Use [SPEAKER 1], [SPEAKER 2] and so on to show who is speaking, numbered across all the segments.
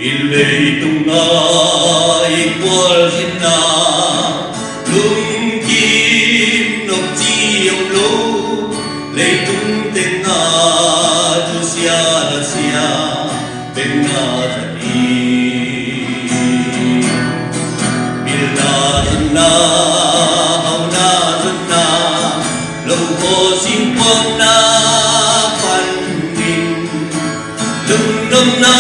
[SPEAKER 1] ilay tungay kwalhin na lungkim nọc chiyong lô lay tung tên na chu siya na siya tên na thani bil na thân na hao na thân na lâu cô xin quang na pan min lung đông na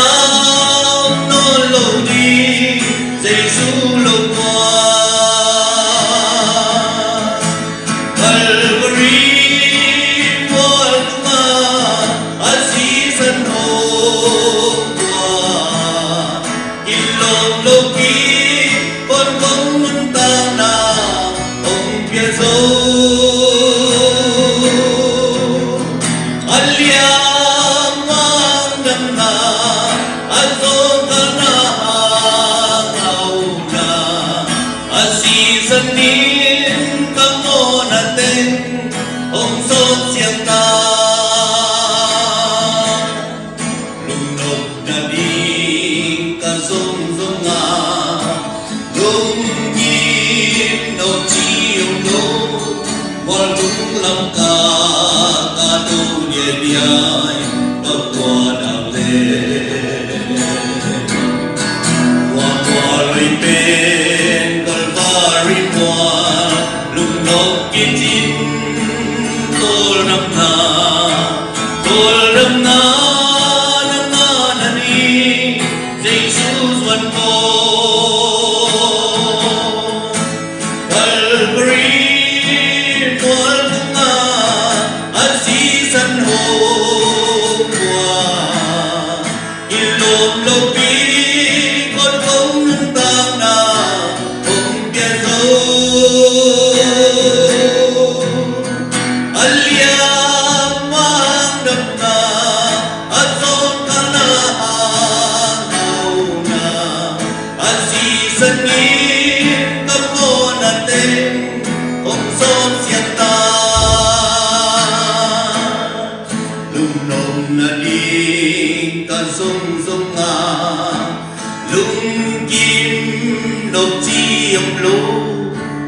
[SPEAKER 1] lung kim nộp chi ông lô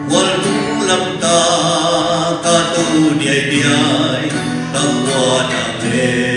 [SPEAKER 1] quan cũng lâm ta ca tu địa địa tâm hoa đam mê